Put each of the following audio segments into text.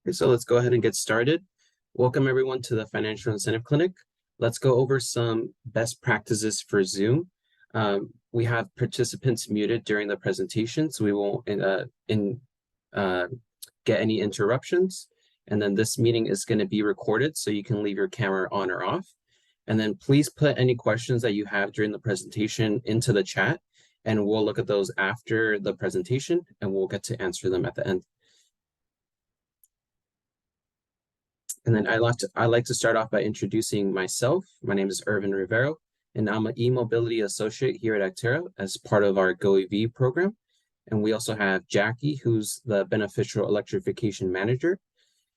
Okay, so let's go ahead and get started. Welcome everyone to the Financial Incentive Clinic. Let's go over some best practices for Zoom. We have participants muted during the presentation, so we won't uh, get any interruptions. And then this meeting is going to be recorded, so you can leave your camera on or off. And then please put any questions that you have during the presentation into the chat, and we'll look at those after the presentation, and we'll get to answer them at the end. And then I like to start off by introducing myself. My name is Irvin Rivero, and I'm an e-mobility associate here at Actera as part of our GoEV program. And we also have Jackie, who's the beneficial electrification manager.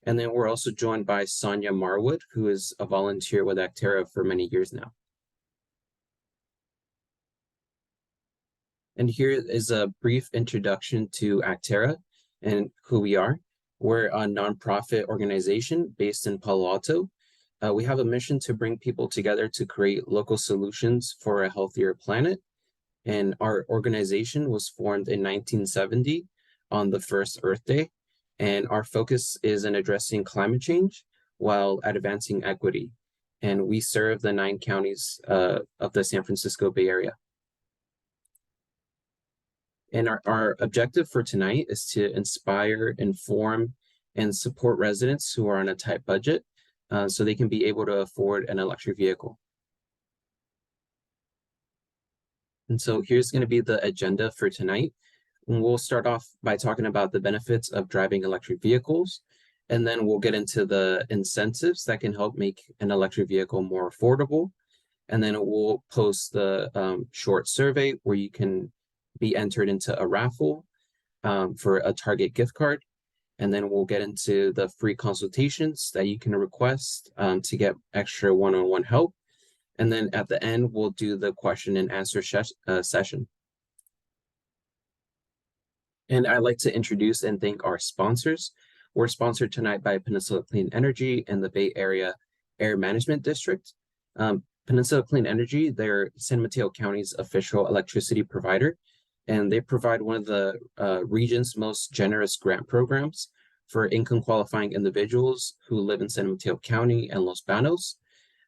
And then we're also joined by Sonia Marwood, who is a volunteer with Actera for many years now. And here is a brief introduction to Actera and who we are. We're a nonprofit organization based in Palo Alto. We have a mission to bring people together to create local solutions for a healthier planet. And our organization was formed in 1970 on the first Earth Day. And our focus is in addressing climate change while advancing equity. And we serve the 9 counties of the San Francisco Bay Area. And our objective for tonight is to inspire, inform, and support residents who are on a tight budget so they can be able to afford an electric vehicle. And so here's going to be the agenda for tonight. And we'll start off by talking about the benefits of driving electric vehicles, and then we'll get into the incentives that can help make an electric vehicle more affordable. And then we'll post the short survey where you can be entered into a raffle for a Target gift card. And then we'll get into the free consultations that you can request to get extra one-on-one help. And then at the end, we'll do the question and answer session. And I'd like to introduce and thank our sponsors. We're sponsored tonight by Peninsula Clean Energy and the Bay Area Air Management District. Peninsula Clean Energy, they're San Mateo County's official electricity provider, and they provide one of the region's most generous grant programs for income qualifying individuals who live in San Mateo County and Los Banos,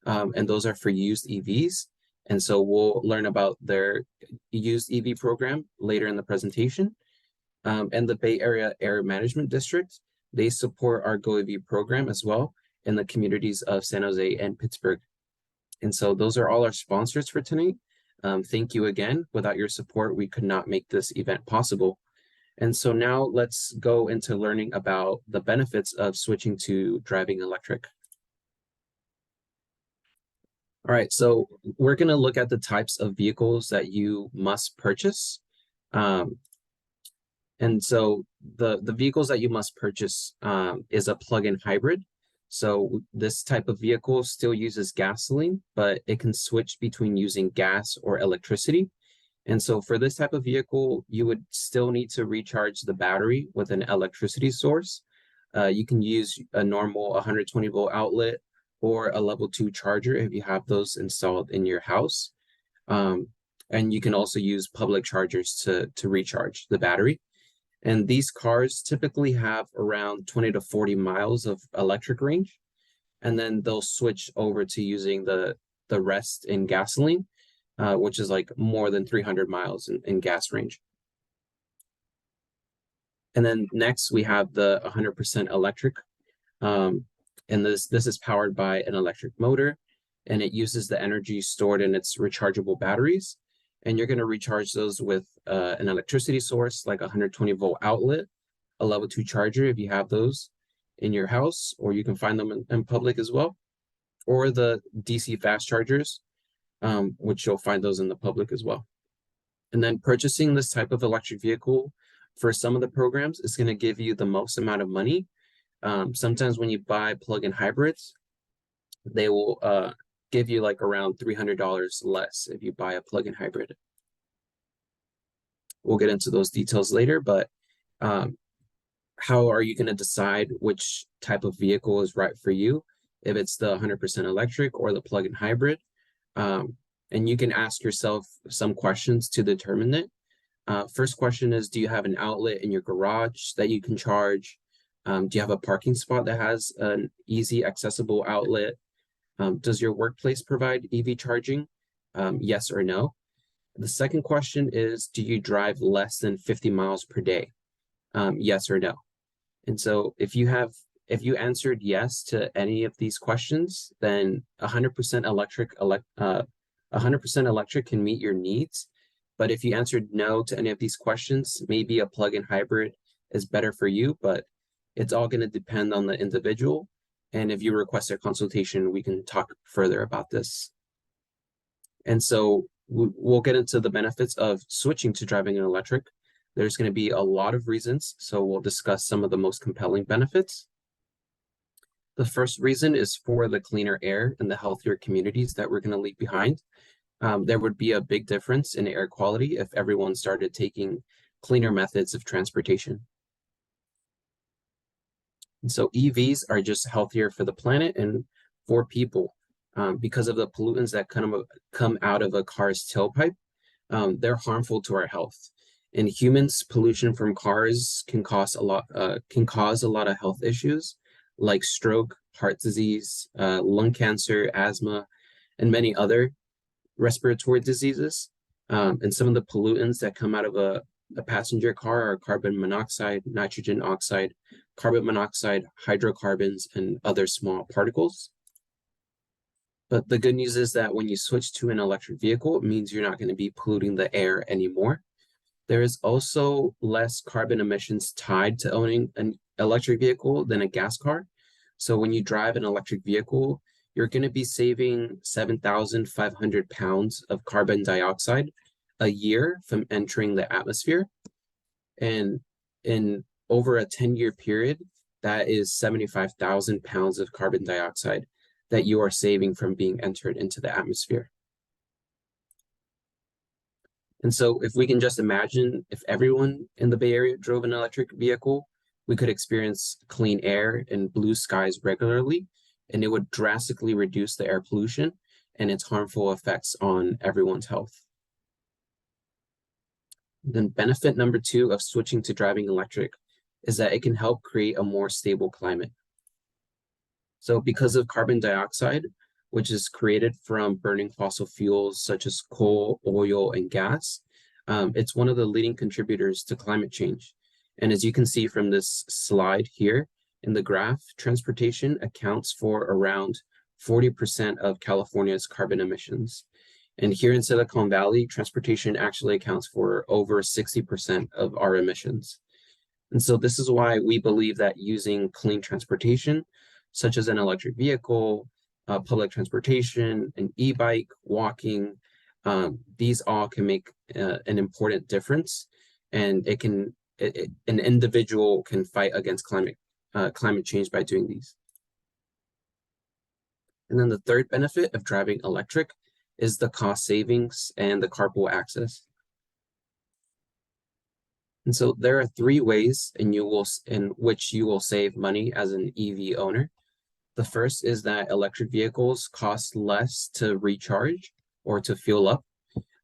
and those are for used EVs. And so we'll learn about their used EV program later in the presentation. And the Bay Area Air Management District, they support our GoEV program as well in the communities of San Jose and Pittsburgh. And so those are all our sponsors for tonight. Thank you again. Without your support, we could not make this event possible. And so now let's go into learning about the benefits of switching to driving electric. All right, so we're going to look at the types of vehicles that you must purchase. And so the vehicles that you must purchase is a plug-in hybrid. So this type of vehicle still uses gasoline, but it can switch between using gas or electricity. And so for this type of vehicle, you would still need to recharge the battery with an electricity source. You can use a normal 120-volt outlet or a level 2 charger if you have those installed in your house. And you can also use public chargers to recharge the battery. And these cars typically have around 20 to 40 miles of electric range, and then they'll switch over to using the rest in gasoline, which is like more than 300 miles in gas range. And then next we have the 100% electric, and this is powered by an electric motor, and it uses the energy stored in its rechargeable batteries. And you're going to recharge those with an electricity source like a 120-volt outlet, a level 2 charger if you have those in your house, or you can find them in public as well, or the DC fast chargers, which you'll find those in the public as well. And then purchasing this type of electric vehicle for some of the programs is going to give you the most amount of money. Sometimes when you buy plug-in hybrids, they will give you like around $300 less if you buy a plug-in hybrid. We'll get into those details later, but how are you going to decide which type of vehicle is right for you, if it's the 100% electric or the plug-in hybrid? And you can ask yourself some questions to determine it. First question is, do you have an outlet in your garage that you can charge? Do you have a parking spot that has an easy accessible outlet? Does your workplace provide EV charging? Yes or no? The second question is, do you drive less than 50 miles per day? Yes or no? And so if you answered yes to any of these questions, then 100% electric can meet your needs. But if you answered no to any of these questions, maybe a plug-in hybrid is better for you, but it's all going to depend on the individual. And if you request a consultation, we can talk further about this. And so we'll get into the benefits of switching to driving an electric. There's going to be a lot of reasons, so we'll discuss some of the most compelling benefits. The first reason is for the cleaner air and the healthier communities that we're going to leave behind. There would be a big difference in air quality if everyone started taking cleaner methods of transportation. And so EVs are just healthier for the planet and for people because of the pollutants that come out of a car's tailpipe. They're harmful to our health. In humans, pollution from cars can cause a lot of health issues like stroke, heart disease, lung cancer, asthma, and many other respiratory diseases. And some of the pollutants that come out of a passenger car are carbon monoxide, nitrogen oxide, carbon monoxide, hydrocarbons, and other small particles. But the good news is that when you switch to an electric vehicle, it means you're not going to be polluting the air anymore. There is also less carbon emissions tied to owning an electric vehicle than a gas car. So when you drive an electric vehicle, you're going to be saving 7,500 pounds of carbon dioxide a year from entering the atmosphere. And in over a 10-year period, that is 75,000 pounds of carbon dioxide that you are saving from being entered into the atmosphere. And so if we can just imagine if everyone in the Bay Area drove an electric vehicle, we could experience clean air and blue skies regularly, and it would drastically reduce the air pollution and its harmful effects on everyone's health. Then benefit number 2 of switching to driving electric is that it can help create a more stable climate. So because of carbon dioxide, which is created from burning fossil fuels such as coal, oil, and gas, it's one of the leading contributors to climate change. And as you can see from this slide here in the graph, transportation accounts for around 40% of California's carbon emissions. And here in Silicon Valley, transportation actually accounts for over 60% of our emissions. And so this is why we believe that using clean transportation, such as an electric vehicle, public transportation, an e-bike, walking, these all can make an important difference, and an individual can fight against climate change by doing these. And then the third benefit of driving electric is the cost savings and the carpool access. And so there are 3 ways in which you will save money as an EV owner. The first is that electric vehicles cost less to recharge or to fuel up.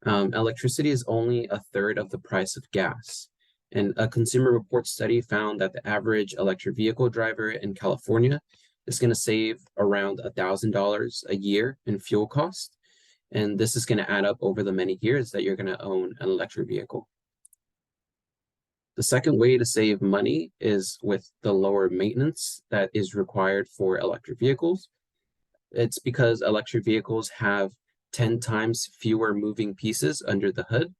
Electricity is only a third of the price of gas. And a Consumer Reports study found that the average electric vehicle driver in California is going to save around $1,000 a year in fuel cost. And this is going to add up over the many years that you're going to own an electric vehicle. The second way to save money is with the lower maintenance that is required for electric vehicles. It's because electric vehicles have 10 times fewer moving pieces under the hood.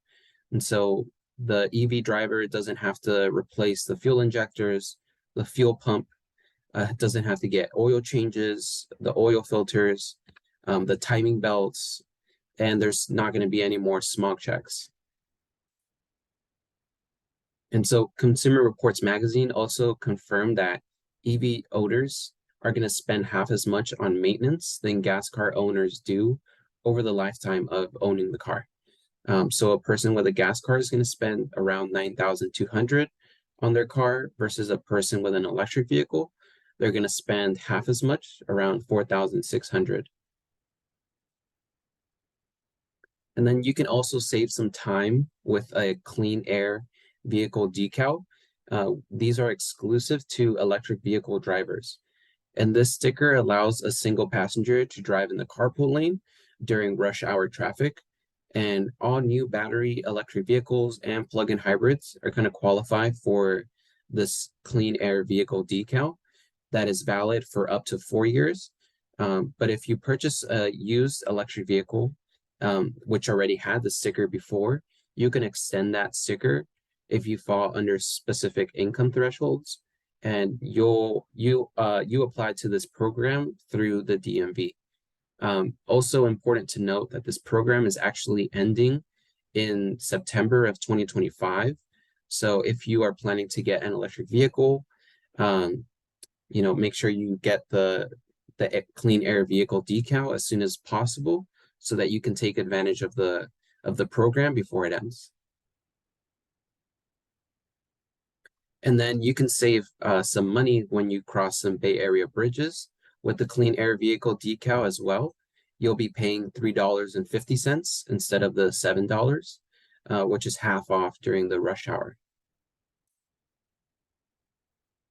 And so the EV driver doesn't have to replace the fuel injectors, the fuel pump, doesn't have to get oil changes, the oil filters, the timing belts, and there's not going to be any more smog checks. And so Consumer Reports magazine also confirmed that EV owners are going to spend half as much on maintenance than gas car owners do over the lifetime of owning the car. So a person with a gas car is going to spend around $9,200 on their car versus a person with an electric vehicle. They're going to spend half as much, around $4,600. And then you can also save some time with a clean air vehicle decal. These are exclusive to electric vehicle drivers. And this sticker allows a single passenger to drive in the carpool lane during rush hour traffic. And all new battery electric vehicles and plug-in hybrids are going to qualify for this clean air vehicle decal that is valid for up to 4 years. But if you purchase a used electric vehicle, which already had the sticker before, you can extend that sticker if you fall under specific income thresholds, and you apply to this program through the DMV. Also important to note that this program is actually ending in September of 2025. So if you are planning to get an electric vehicle, make sure you get the clean air vehicle decal as soon as possible so that you can take advantage of the program before it ends. And then you can save some money when you cross some Bay Area bridges with the clean air vehicle decal as well. You'll be paying $3.50 instead of the $7, which is half off during the rush hour.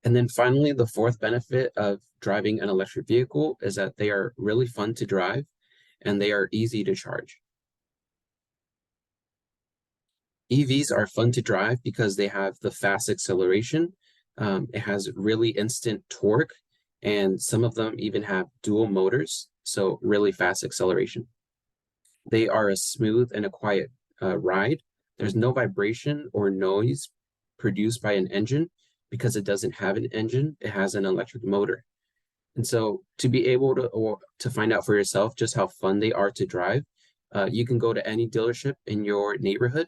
And then finally, the fourth benefit of driving an electric vehicle is that they are really fun to drive and they are easy to charge. EVs are fun to drive because they have the fast acceleration. It has really instant torque, and some of them even have dual motors, so really fast acceleration. They are a smooth and a quiet ride. There's no vibration or noise produced by an engine because it doesn't have an engine. It has an electric motor. And so to be able to find out for yourself just how fun they are to drive, you can go to any dealership in your neighborhood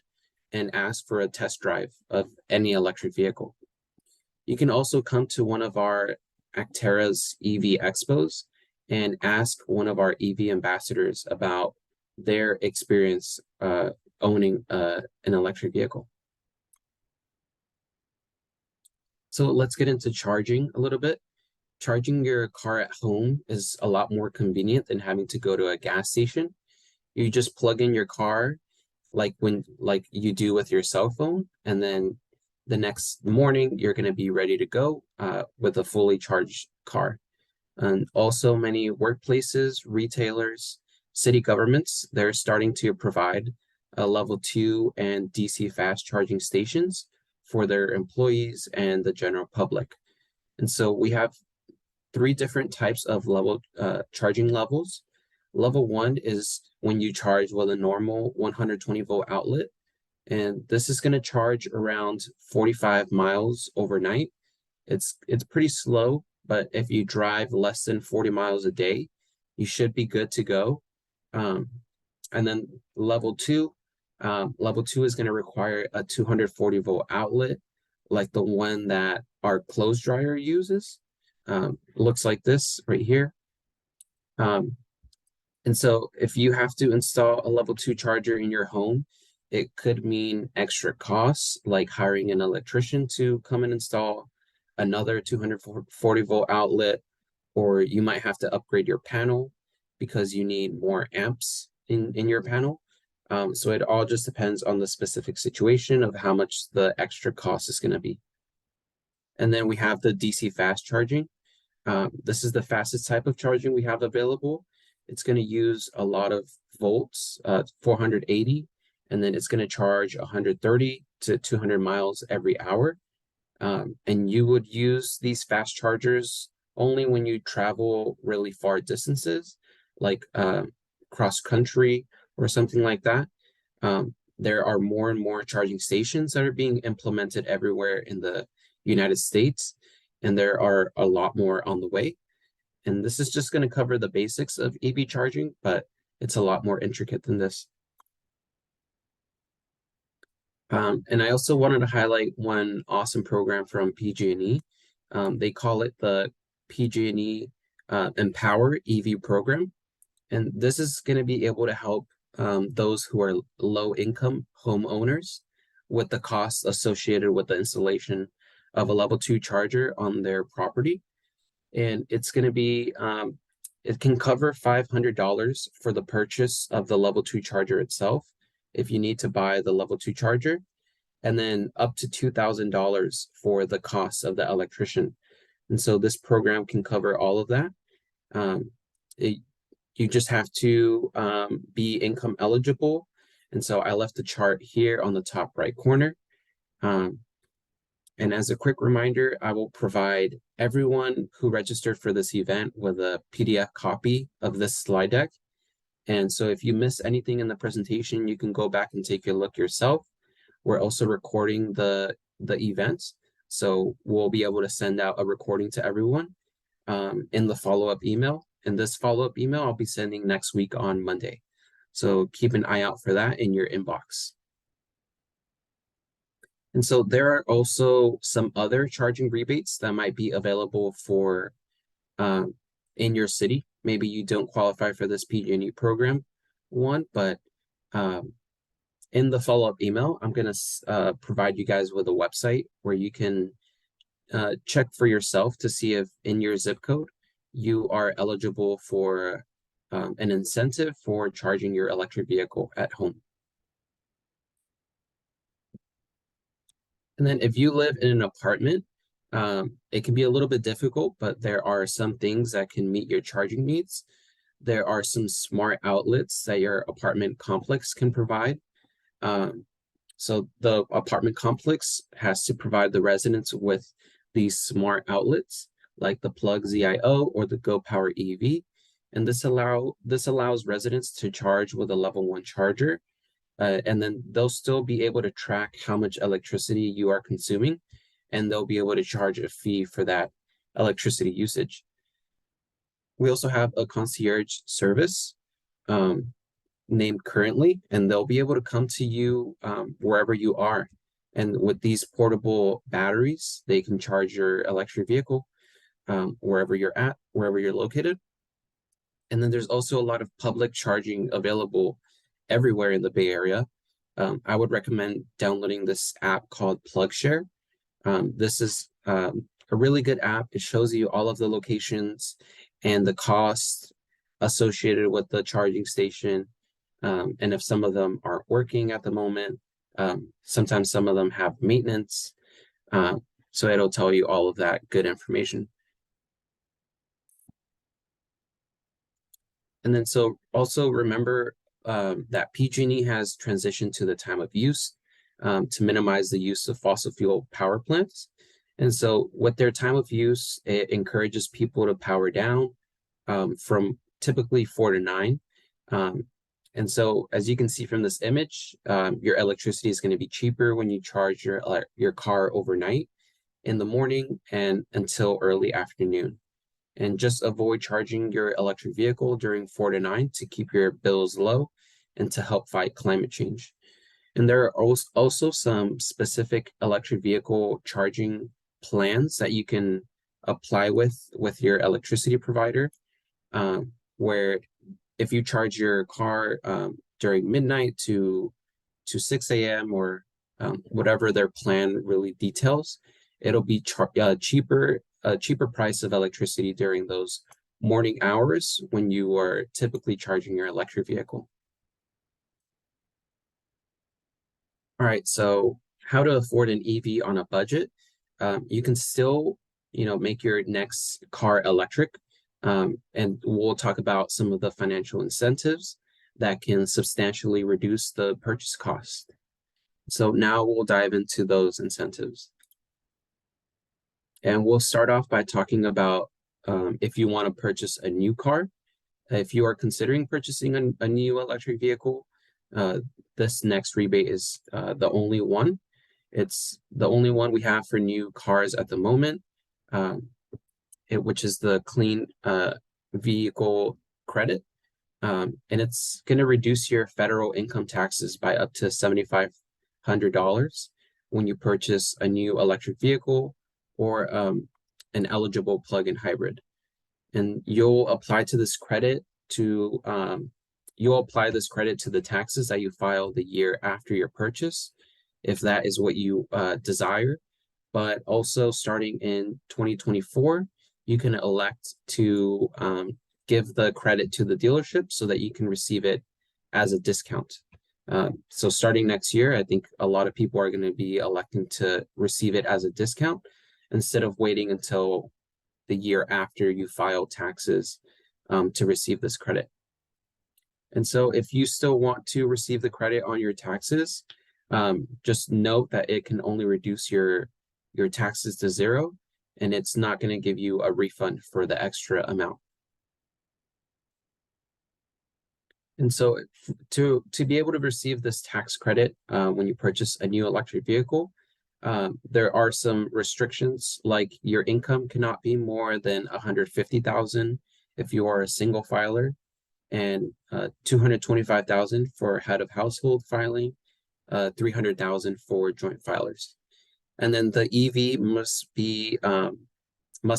and ask for a test drive of any electric vehicle. You can also come to one of our Actera's EV expos and ask one of our EV ambassadors about their experience owning an electric vehicle. So let's get into charging a little bit. Charging your car at home is a lot more convenient than having to go to a gas station. You just plug in your car like you do with your cell phone, and then the next morning you're going to be ready to go with a fully charged car. And also many workplaces, retailers, city governments, they're starting to provide level 2 and DC fast charging stations for their employees and the general public. And so we have 3 different types of charging levels. Level 1 is when you charge with a normal 120 volt outlet. And this is going to charge around 45 miles overnight. It's pretty slow, but if you drive less than 40 miles a day, you should be good to go. And then level 2 is going to require a 240 volt outlet, like the one that our clothes dryer uses. Looks like this right here. And so if you have to install a level 2 charger in your home, it could mean extra costs, like hiring an electrician to come and install another 240 volt outlet, or you might have to upgrade your panel because you need more amps in your panel. So it all just depends on the specific situation of how much the extra cost is going to be. And then we have the DC fast charging. This is the fastest type of charging we have available. It's going to use a lot of volts, 480, and then it's going to charge 130 to 200 miles every hour. And you would use these fast chargers only when you travel really far distances, like cross country or something like that. There are more and more charging stations that are being implemented everywhere in the United States, and there are a lot more on the way. And this is just going to cover the basics of EV charging, but it's a lot more intricate than this. And I also wanted to highlight one awesome program from PG&E. They call it the PG&E Empower EV program. And this is going to be able to help those who are low-income homeowners with the costs associated with the installation of a level 2 charger on their property. And it's going to be, it can cover $500 for the purchase of the level 2 charger itself if you need to buy the level 2 charger. and then up to $2,000 for the cost of the electrician. And so this program can cover all of that. Um, you just have to be income eligible. And so I left the chart here on the top right corner. And as a quick reminder, I will provide everyone who registered for this event with a PDF copy of this slide deck. And so if you miss anything in the presentation, you can go back and take a look yourself. We're also recording the event, so we'll be able to send out a recording to everyone in the follow-up email. And this follow-up email I'll be sending next week on Monday. So keep an eye out for that in your inbox. And so there are also some other charging rebates that might be available for in your city. Maybe you don't qualify for this PG&E program one, but in the follow-up email, I'm going to provide you guys with a website where you can check for yourself to see if in your zip code you are eligible for an incentive for charging your electric vehicle at home. And then if you live in an apartment, it can be a little bit difficult, but there are some things that can meet your charging needs. There are some smart outlets that your apartment complex can provide. So the apartment complex has to provide the residents with these smart outlets like the Plug ZIO or the Go Power EV. And this allows residents to charge with a level 1 charger. And then they'll still be able to track how much electricity you are consuming, and they'll be able to charge a fee for that electricity usage. We also have a concierge service named Currently, and they'll be able to come to you wherever you are. And with these portable batteries, they can charge your electric vehicle wherever you're at, wherever you're located. And then there's also a lot of public charging available everywhere in the Bay Area. I would recommend downloading this app called PlugShare. This is a really good app. It shows you all of the locations and the costs associated with the charging station. And if some of them aren't working at the moment, sometimes some of them have maintenance. So it'll tell you all of that good information. And then so also remember that PG&E has transitioned to the time of use to minimize the use of fossil fuel power plants. And so with their time of use, it encourages people to power down from typically 4 to 9. And so as you can see from this image, your electricity is going to be cheaper when you charge your car overnight, in the morning, and until early afternoon. And just avoid charging your electric vehicle during 4 to 9 to keep your bills low and to help fight climate change. And there are also some specific electric vehicle charging plans that you can apply with your electricity provider, where if you charge your car during midnight to 6 a.m. or whatever their plan really details, it'll be a cheaper price of electricity during those morning hours when you are typically charging your electric vehicle. All right, so how to afford an EV on a budget. You can still, make your next car electric. And we'll talk about some of the financial incentives that can substantially reduce the purchase cost. So now we'll dive into those incentives. And we'll start off by talking about if you want to purchase a new car. If you are considering purchasing a new electric vehicle, this next rebate is the only one. It's the only one we have for new cars at the moment, which is the Clean Vehicle Credit. And it's going to reduce your federal income taxes by up to $7,500 when you purchase a new electric vehicle or an eligible plug-in hybrid. And you'll apply this credit to the taxes that you file the year after your purchase, if that is what you desire. But also starting in 2024, you can elect to give the credit to the dealership so that you can receive it as a discount. So starting next year, I think a lot of people are going to be electing to receive it as a discount instead of waiting until the year after you file taxes to receive this credit. And so if you still want to receive the credit on your taxes, just note that it can only reduce your taxes to zero, and it's not going to give you a refund for the extra amount. And so to be able to receive this tax credit when you purchase a new electric vehicle, there are some restrictions, like your income cannot be more than 150,000 if you are a single filer, and 225,000 for head of household filing, 300,000 for joint filers. And then the EV must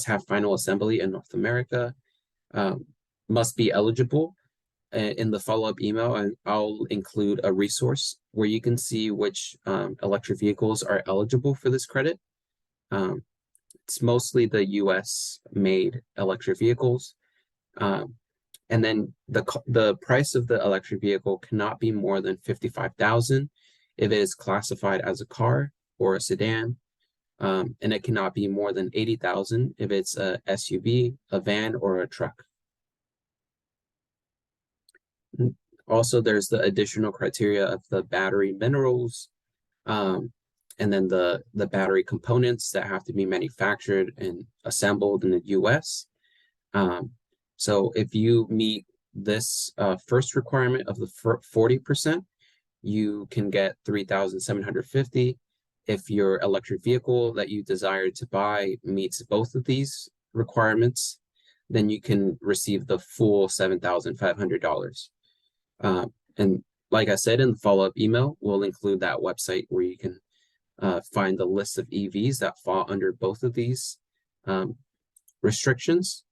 have final assembly in North America, must be eligible. In the follow-up email, and I'll include a resource where you can see which electric vehicles are eligible for this credit. It's mostly the US made electric vehicles. And then the price of the electric vehicle cannot be more than 55,000 if it is classified as a car or a sedan. And it cannot be more than 80,000 if it's a SUV, a van, or a truck. Also, there's the additional criteria of the battery minerals, and then the battery components that have to be manufactured and assembled in the US. So if you meet this first requirement of the 40%, you can get 3,750. If your electric vehicle that you desire to buy meets both of these requirements, then you can receive the full $7,500. And like I said in the follow-up email, we'll include that website where you can find the list of EVs that fall under both of these restrictions.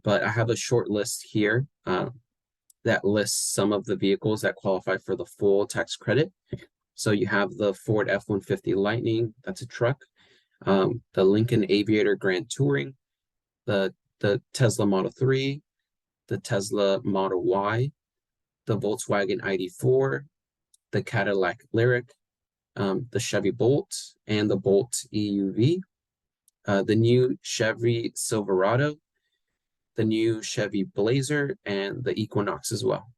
But I have a short list here that lists some of the vehicles that qualify for the full tax credit. So you have the Ford F-150 Lightning, that's a truck, the Lincoln Aviator Grand Touring, the Tesla Model 3, the Tesla Model Y, the Volkswagen ID4, the Cadillac Lyriq, the Chevy Bolt, and the Bolt EUV, the new Chevy Silverado, the new Chevy Blazer, and the Equinox as well.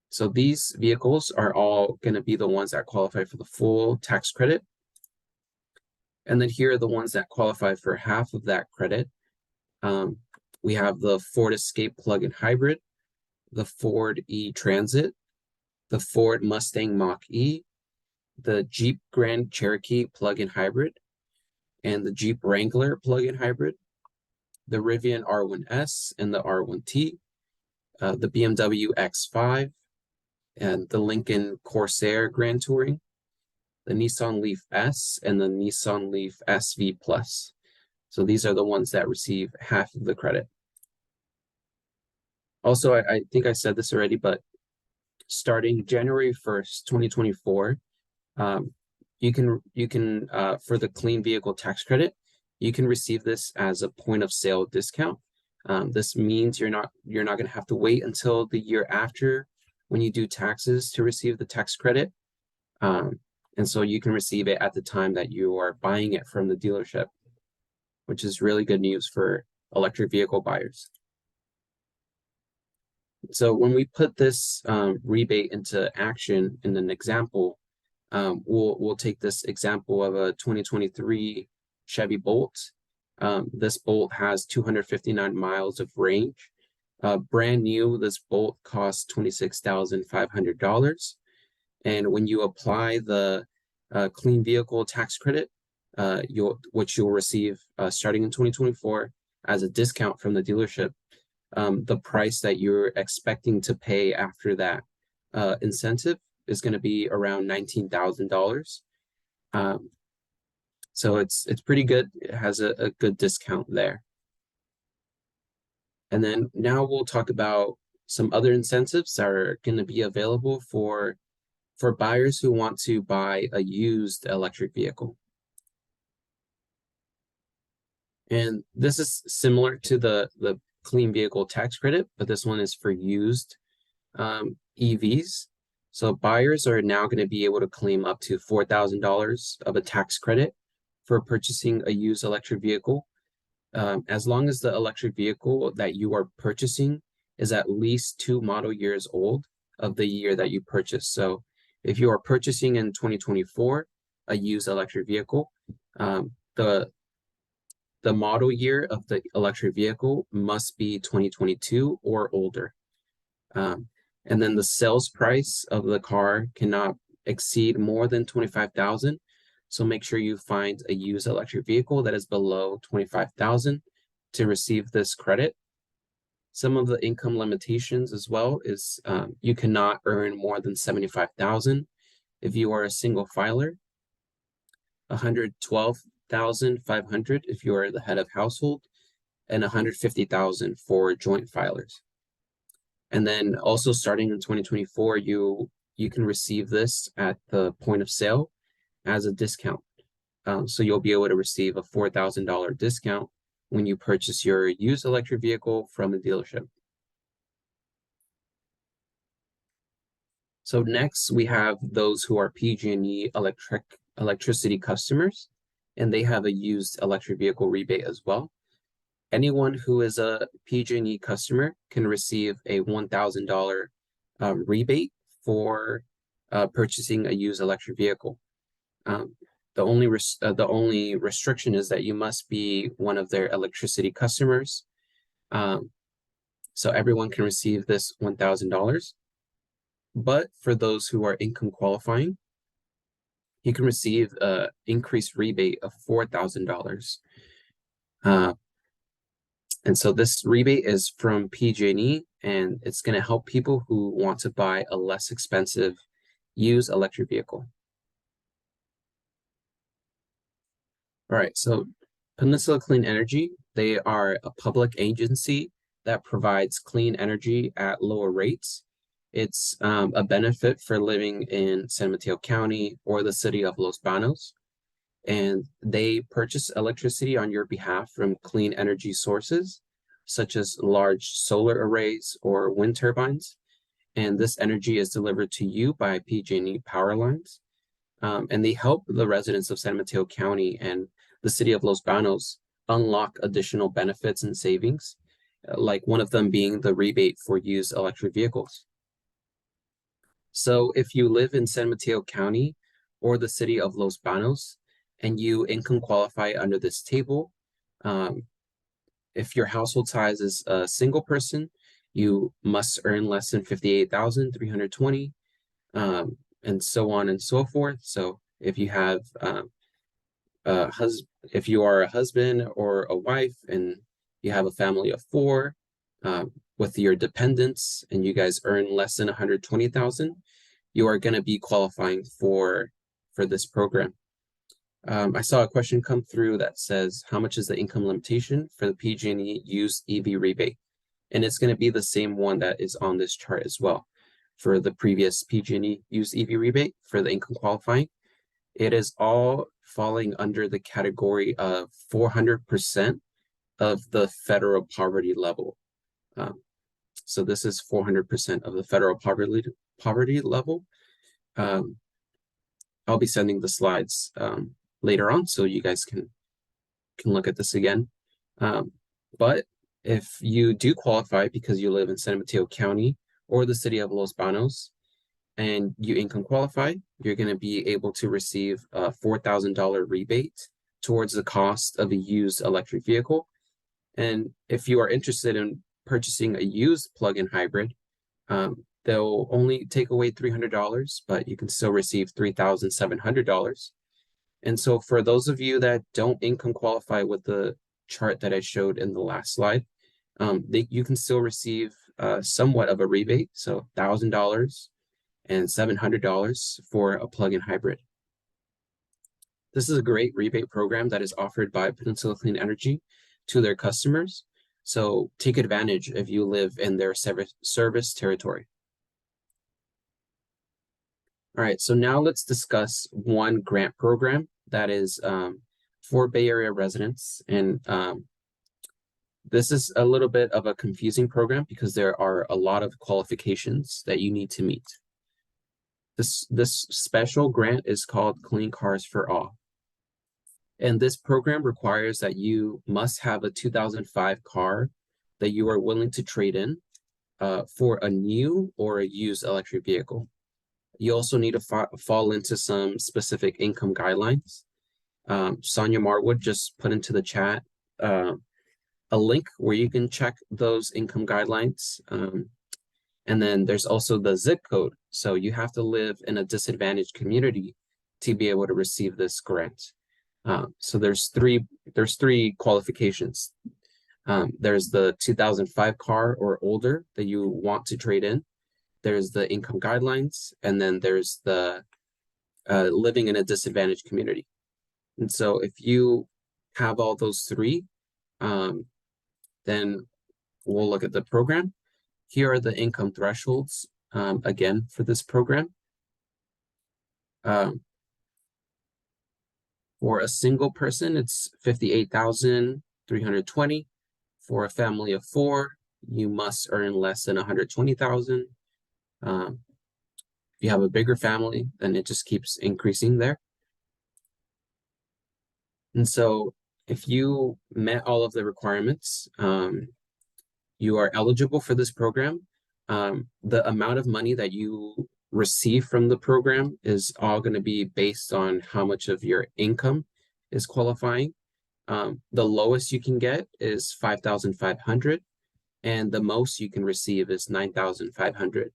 So these vehicles are all going to be the ones that qualify for the full tax credit. And then here are the ones that qualify for half of that credit. We have the Ford Escape plug-in hybrid, the Ford E-Transit, the Ford Mustang Mach-E, the Jeep Grand Cherokee plug-in hybrid, and the Jeep Wrangler plug-in hybrid, the Rivian R1S and the R1T, the BMW X5, and the Lincoln Corsair Grand Touring, the Nissan Leaf S, and the Nissan Leaf SV Plus. So these are the ones that receive half of the credit. Also, I think I said this already, but starting January 1st, 2024, you can for the clean vehicle tax credit, you can receive this as a point of sale discount. This means you're not going to have to wait until the year after when you do taxes to receive the tax credit. And so you can receive it at the time that you are buying it from the dealership, which is really good news for electric vehicle buyers. So when we put this rebate into action in an example, we'll take this example of a 2023 Chevy Bolt. This Bolt has 259 miles of range. Brand new, this Bolt costs $26,500. And when you apply the clean vehicle tax credit, which you'll receive starting in 2024 as a discount from the dealership, the price that you're expecting to pay after that incentive is going to be around $19,000. So it's pretty good. It has a good discount there. And then now we'll talk about some other incentives that are going to be available for buyers who want to buy a used electric vehicle. And this is similar to the clean vehicle tax credit, but this one is for used EVs. So buyers are now going to be able to claim up to $4,000 of a tax credit for purchasing a used electric vehicle, as long as the electric vehicle that you are purchasing is at least 2 model years old of the year that you purchased. So if you are purchasing in 2024 a used electric vehicle, the model year of the electric vehicle must be 2022 or older. And then the sales price of the car cannot exceed more than 25,000. So make sure you find a used electric vehicle that is below 25,000 to receive this credit. Some of the income limitations as well is you cannot earn more than 75,000 if you are a single filer, 112,500 if you are the head of household, and 150,000 for joint filers. And then also starting in 2024, you can receive this at the point of sale as a discount. So you'll be able to receive a $4,000 discount when you purchase your used electric vehicle from a dealership. So next we have those who are PG&E electricity customers, and they have a used electric vehicle rebate as well. Anyone who is a PG&E customer can receive a $1,000 rebate for purchasing a used electric vehicle. The only restriction is that you must be one of their electricity customers. So everyone can receive this $1,000. But for those who are income qualifying, you can receive an increased rebate of $4,000. And so this rebate is from PG&E, and it's going to help people who want to buy a less expensive used electric vehicle. All right, so Peninsula Clean Energy, they are a public agency that provides clean energy at lower rates. It's a benefit for living in San Mateo County or the city of Los Banos. And they purchase electricity on your behalf from clean energy sources, such as large solar arrays or wind turbines. And this energy is delivered to you by PG&E power lines. And they help the residents of San Mateo County and the city of Los Banos unlock additional benefits and savings, like one of them being the rebate for used electric vehicles. So if you live in San Mateo County or the city of Los Banos and you income qualify under this table, if your household size is a single person, you must earn less than 58,320, and so on and so forth. So if you have if you are a husband or a wife and you have a family of 4 with your dependents and you guys earn less than 120,000, you are going to be qualifying for this program. I saw a question come through that says, how much is the income limitation for the PG&E used EV rebate? And it's going to be the same one that is on this chart as well. For the previous PG&E used EV rebate for the income qualifying, it is all falling under the category of 400% of the federal poverty level. So this is 400% of the federal poverty level. I'll be sending the slides later on, so you guys can look at this again. But if you do qualify because you live in San Mateo County or the city of Los Banos and you income qualify, you're going to be able to receive a $4,000 rebate towards the cost of a used electric vehicle. And if you are interested in purchasing a used plug-in hybrid, they'll only take away $300, but you can still receive $3,700. And so for those of you that don't income qualify with the chart that I showed in the last slide, you can still receive somewhat of a rebate, so $1,000 and $700 for a plug-in hybrid. This is a great rebate program that is offered by Peninsula Clean Energy to their customers. So take advantage if you live in their service territory. All right, so now let's discuss one grant program that is for Bay Area residents. And this is a little bit of a confusing program because there are a lot of qualifications that you need to meet. This special grant is called Clean Cars for All. And this program requires that you must have a 2005 car that you are willing to trade in for a new or a used electric vehicle. You also need to fall into some specific income guidelines. Sonia Marwood just put into the chat a link where you can check those income guidelines. And then there's also the zip code. So you have to live in a disadvantaged community to be able to receive this grant. So there's three qualifications. There's the 2005 car or older that you want to trade in. There's the income guidelines, and then there's the living in a disadvantaged community. And so if you have all those three, then we'll look at the program. Here are the income thresholds, again, for this program. For a single person, it's 58,320. For a family of 4, you must earn less than 120,000. If you have a bigger family, then it just keeps increasing there. And so if you met all of the requirements, you are eligible for this program. The amount of money that you receive from the program is all going to be based on how much of your income is qualifying. The lowest you can get is 5,500, and the most you can receive is 9,500.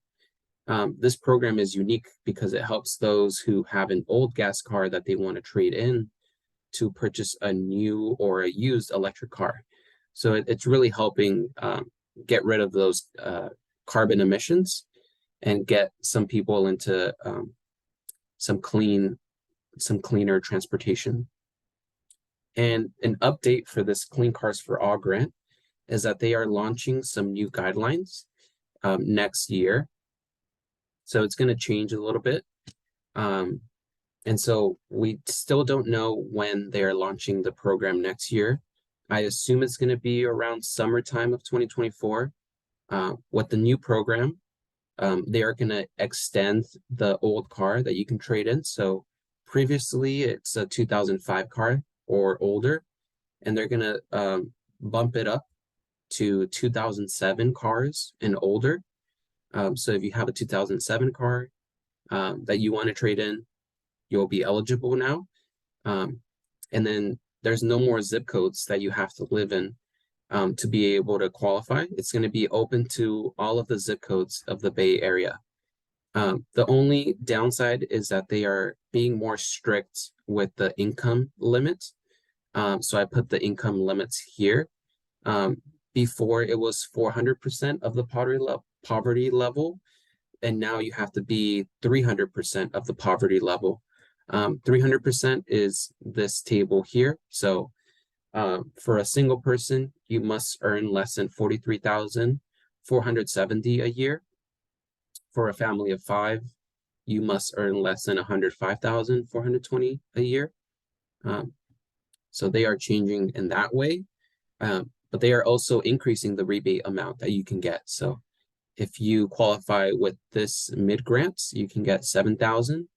This program is unique because it helps those who have an old gas car that they want to trade in to purchase a new or a used electric car. So it's really helping get rid of those carbon emissions and get some people into some cleaner transportation. And an update for this Clean Cars for All grant is that they are launching some new guidelines next year. So it's going to change a little bit. And so we still don't know when they're launching the program next year. I assume it's going to be around summertime of 2024. With the new program, they are going to extend the old car that you can trade in. So previously, it's a 2005 car or older, and they're going to bump it up to 2007 cars and older. So if you have a 2007 car that you want to trade in, you'll be eligible now. And then there's no more zip codes that you have to live in to be able to qualify. It's going to be open to all of the zip codes of the Bay Area. The only downside is that they are being more strict with the income limit. So I put the income limits here. Before it was 400% of the poverty level, and now you have to be 300% of the poverty level. 300% is this table here. So for a single person, you must earn less than 43,470 a year. For a family of 5, you must earn less than 105,420 a year. So they are changing in that way, but they are also increasing the rebate amount that you can get. So if you qualify with this mid grants, you can get 7,000.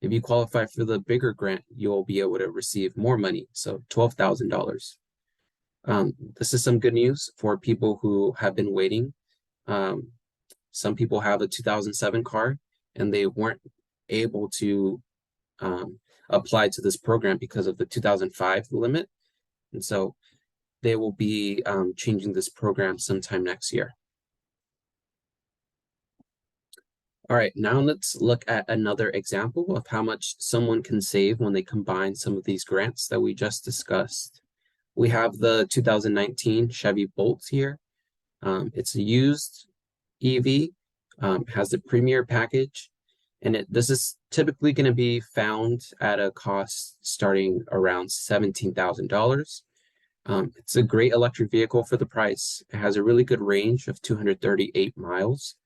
If you qualify for the bigger grant, you'll be able to receive more money, so $12,000. This is some good news for people who have been waiting. Some people have a 2007 car and they weren't able to apply to this program because of the 2005 limit. And so they will be changing this program sometime next year. All right, now let's look at another example of how much someone can save when they combine some of these grants that we just discussed. We have the 2019 Chevy Bolt here. It's a used EV, has the Premier package, and this is typically going to be found at a cost starting around $17,000. It's a great electric vehicle for the price. It has a really good range of 238 miles.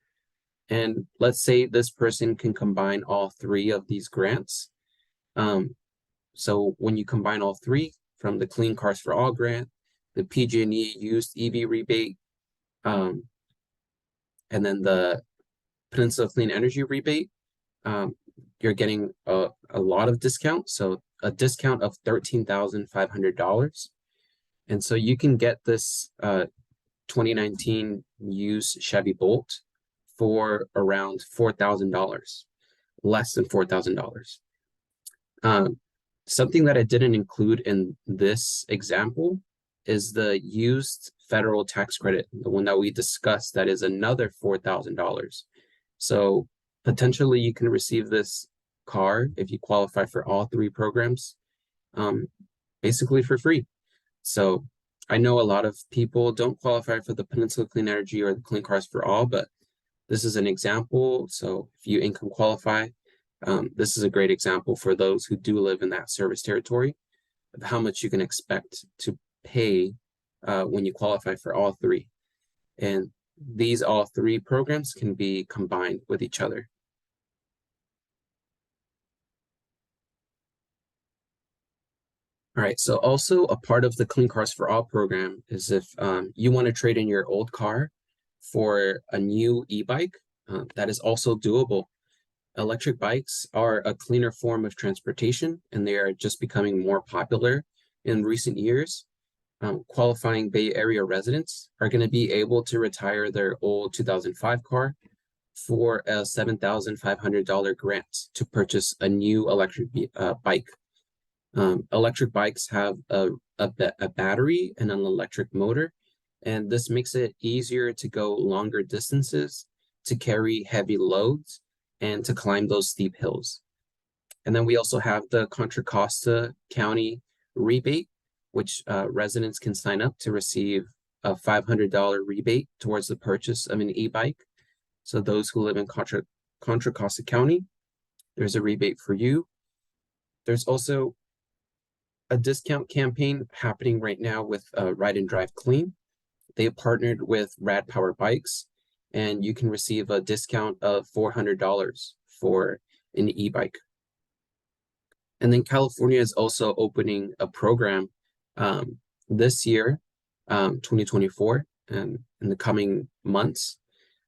And let's say this person can combine all 3 of these grants. So when you combine all 3 from the Clean Cars for All grant, the PG&E used EV rebate, and then the Peninsula Clean Energy rebate, you're getting a lot of discount. So a discount of $13,500. And so you can get this 2019 used Chevy Bolt for around $4,000, less than $4,000. Something that I didn't include in this example is the used federal tax credit, the one that we discussed, that is another $4,000. So potentially you can receive this car if you qualify for all three programs, basically for free. So I know a lot of people don't qualify for the Peninsula Clean Energy or the Clean Cars for All, but this is an example. So if you income qualify, this is a great example for those who do live in that service territory of how much you can expect to pay when you qualify for all three. And these all three programs can be combined with each other. All right, so also a part of the Clean Cars for All program is if you want to trade in your old car for a new e-bike, that is also doable. Electric bikes are a cleaner form of transportation, and they are just becoming more popular in recent years. Qualifying Bay Area residents are going to be able to retire their old 2005 car for a $7,500 grant to purchase a new electric bike. Electric bikes have a battery and an electric motor, and this makes it easier to go longer distances, to carry heavy loads, and to climb those steep hills. And then we also have the Contra Costa County rebate, which residents can sign up to receive a $500 rebate towards the purchase of an e-bike. So those who live in Contra Costa County, there's a rebate for you. There's also a discount campaign happening right now with Ride and Drive Clean. They have partnered with Rad Power Bikes, and you can receive a discount of $400 for an e-bike. And then California is also opening a program this year, 2024, and in the coming months,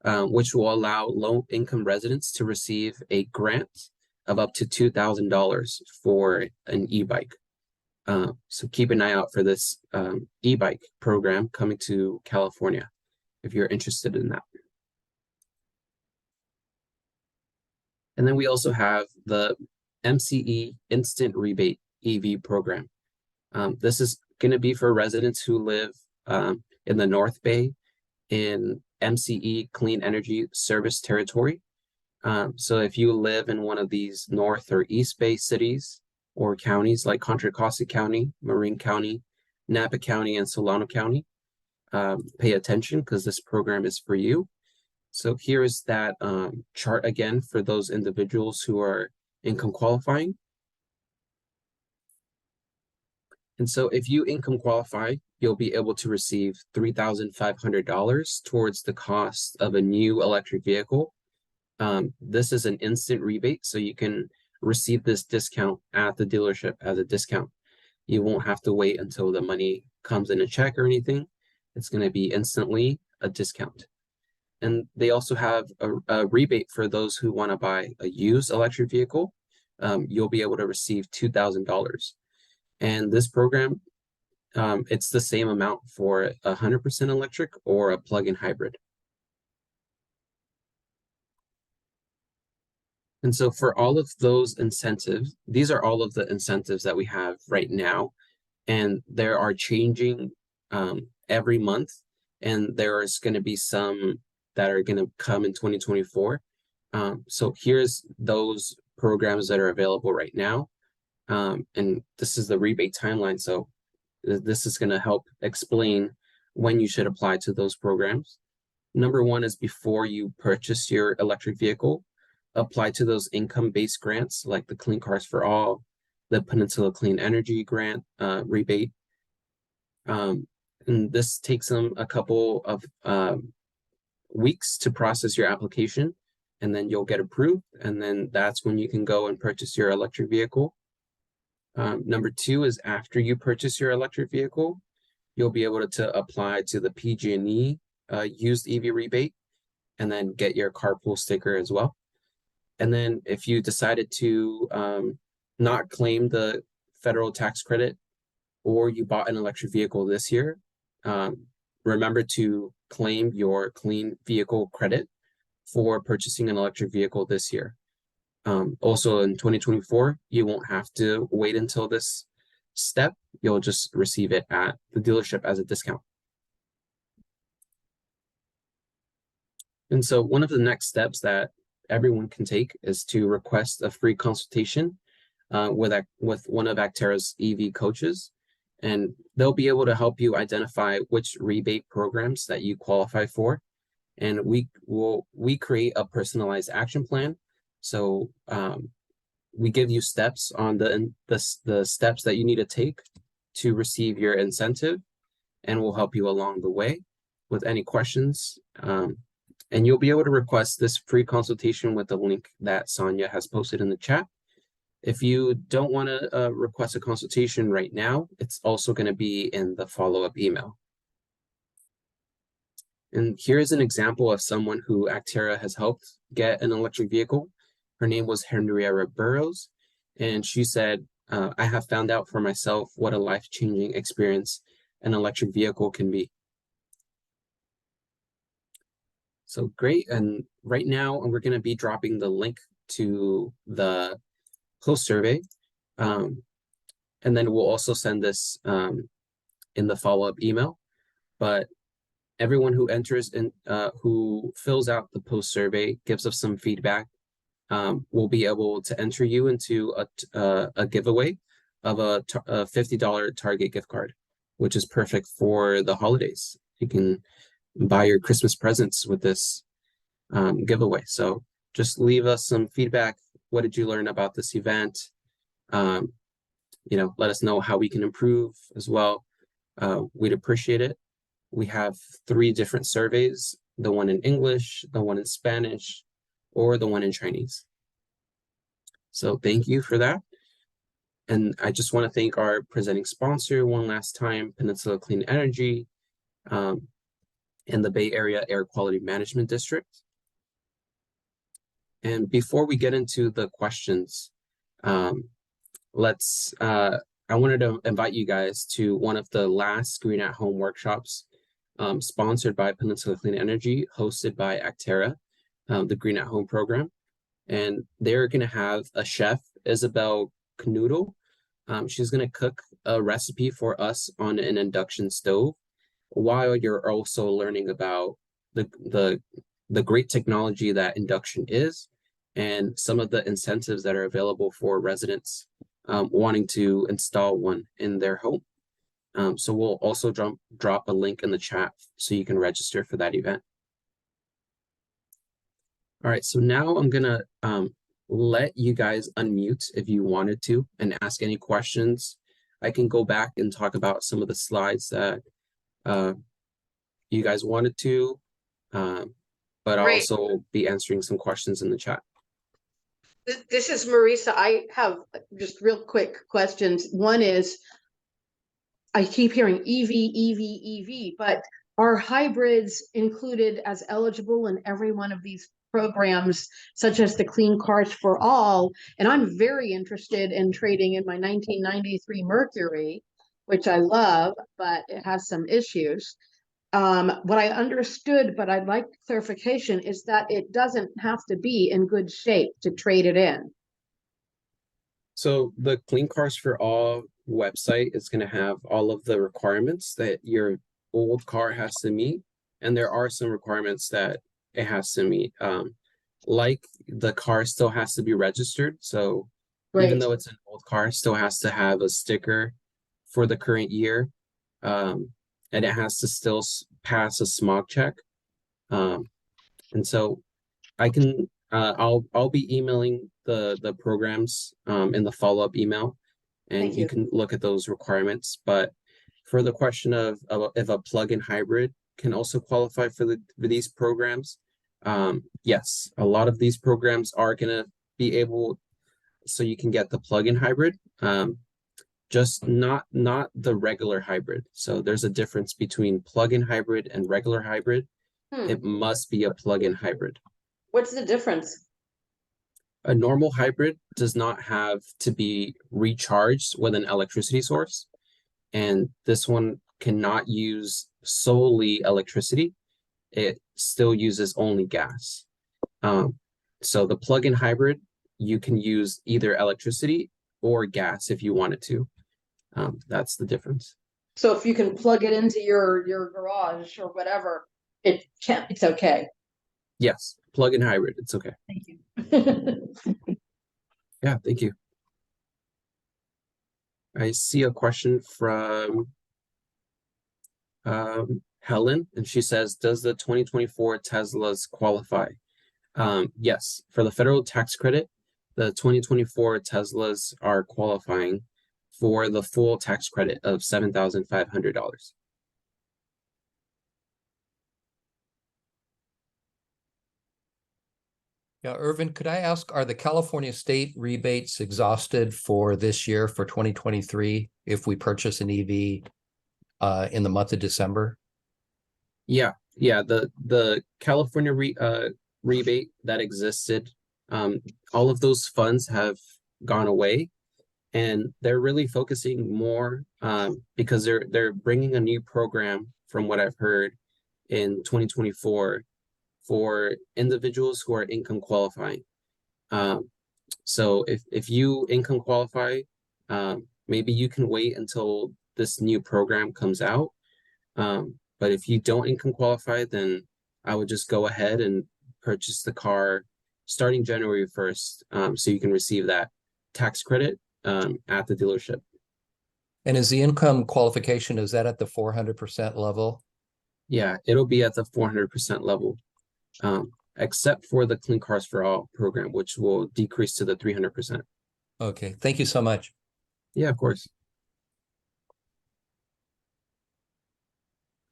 which will allow low-income residents to receive a grant of up to $2,000 for an e-bike. So keep an eye out for this e-bike program coming to California if you're interested in that. And then we also have the MCE Instant Rebate EV program. This is going to be for residents who live in the North Bay in MCE Clean Energy Service Territory. So if you live in one of these North or East Bay cities or counties like Contra Costa County, Marin County, Napa County, and Solano County, pay attention because this program is for you. So here is that chart again for those individuals who are income qualifying. And so if you income qualify, you'll be able to receive $3,500 towards the cost of a new electric vehicle. This is an instant rebate, so you can receive this discount at the dealership as a discount. You won't have to wait until the money comes in a check or anything. It's going to be instantly a discount. And they also have a rebate for those who want to buy a used electric vehicle. You'll be able to receive $2,000. And this program, it's the same amount for 100% electric or a plug-in hybrid. And so for all of those incentives, these are all of the incentives that we have right now, and there are changing every month, and there is going to be some that are going to come in 2024. So here's those programs that are available right now. And this is the rebate timeline. So this is going to help explain when you should apply to those programs. Number one is before you purchase your electric vehicle, apply to those income-based grants like the Clean Cars for All, the Peninsula Clean Energy Grant rebate. And this takes them a couple of weeks to process your application, and then you'll get approved, and then that's when you can go and purchase your electric vehicle. Number two is after you purchase your electric vehicle, you'll be able to apply to the PG&E used EV rebate, and then get your carpool sticker as well. And then if you decided to not claim the federal tax credit, or you bought an electric vehicle this year, remember to claim your clean vehicle credit for purchasing an electric vehicle this year. Also in 2024, you won't have to wait until this step. You'll just receive it at the dealership as a discount. And so one of the next steps that everyone can take is to request a free consultation with one of Actera's EV coaches, and they'll be able to help you identify which rebate programs that you qualify for. And we create a personalized action plan. So we give you steps on the steps that you need to take to receive your incentive, and we'll help you along the way with any questions. And you'll be able to request this free consultation with the link that Sonia has posted in the chat. If you don't want to request a consultation right now, it's also going to be in the follow-up email. And here's an example of someone who Actera has helped get an electric vehicle. Her name was Henrietta Burrows, and she said, I have found out for myself what a life-changing experience an electric vehicle can be. So great, and right now we're going to be dropping the link to the post survey, and then we'll also send this in the follow-up email. But everyone who enters in, who fills out the post survey, gives us some feedback, we'll be able to enter you into a giveaway of a $50 Target gift card, which is perfect for the holidays. You can buy your Christmas presents with this giveaway. So just leave us some feedback. What did you learn about this event? Let us know how we can improve as well. We'd appreciate it. We have 3 different surveys, the one in English, the one in Spanish, or the one in Chinese. So thank you for that. And I just want to thank our presenting sponsor one last time, Peninsula Clean Energy, and the Bay Area Air Quality Management District. And before we get into the questions, I wanted to invite you guys to one of the last Green at Home workshops sponsored by Peninsula Clean Energy, hosted by Actera, the Green at Home program. And they're going to have a chef, Isabel Knuddle. She's going to cook a recipe for us on an induction stove, while you're also learning about the great technology that induction is, and some of the incentives that are available for residents wanting to install one in their home. So we'll also drop a link in the chat so you can register for that event. All right, so now I'm gonna let you guys unmute if you wanted to and ask any questions. I can go back and talk about some of the slides that you guys wanted to, but I'll also be answering some questions in the chat. This is Marisa. I have just real quick questions. One is, I keep hearing EV, EV, EV, but are hybrids included as eligible in every one of these programs, such as the Clean Cars for All? And I'm very interested in trading in my 1993 Mercury, which I love, but it has some issues. What I understood, but I'd like clarification, is that it doesn't have to be in good shape to trade it in. So the Clean Cars for All website is going to have all of the requirements that your old car has to meet, and there are some requirements that it has to meet. Like the car still has to be registered, so even though it's an old car, it still has to have a sticker for the current year, and it has to still pass a smog check. And so I can I'll be emailing the programs in the follow-up email, and you can look at those requirements. But for the question of if a plug-in hybrid can also qualify for these programs, yes, a lot of these programs are going to be able, so you can get the plug-in hybrid, just not the regular hybrid. So there's a difference between plug-in hybrid and regular hybrid. It must be a plug-in hybrid. What's the difference? A normal hybrid does not have to be recharged with an electricity source, and this one cannot use solely electricity. It still uses only gas. So the plug-in hybrid, you can use either electricity or gas if you wanted to. That's the difference. So if you can plug it into your garage or whatever, it's okay. Yes, plug-in hybrid, it's okay. Thank you. Yeah, thank you. I see a question from Helen, and she says, does the 2024 Teslas qualify? Yes, for the federal tax credit, the 2024 Teslas are qualifying for the full tax credit of $7,500. Yeah, Irvin, could I ask, are the California state rebates exhausted for this year for 2023 if we purchase an EV in the month of December? Yeah, the California rebate that existed, all of those funds have gone away, and they're really focusing more because they're bringing a new program, from what I've heard, in 2024 for individuals who are income qualifying. So if you income qualify, maybe you can wait until this new program comes out. But if you don't income qualify, then I would just go ahead and purchase the car starting January 1st, so you can receive that tax credit at the dealership. And is the income qualification, is that at the 400% level? Yeah, it'll be at the 400% level, except for the Clean Cars for All program, which will decrease to the 300%. Okay, thank you so much. Yeah, of course.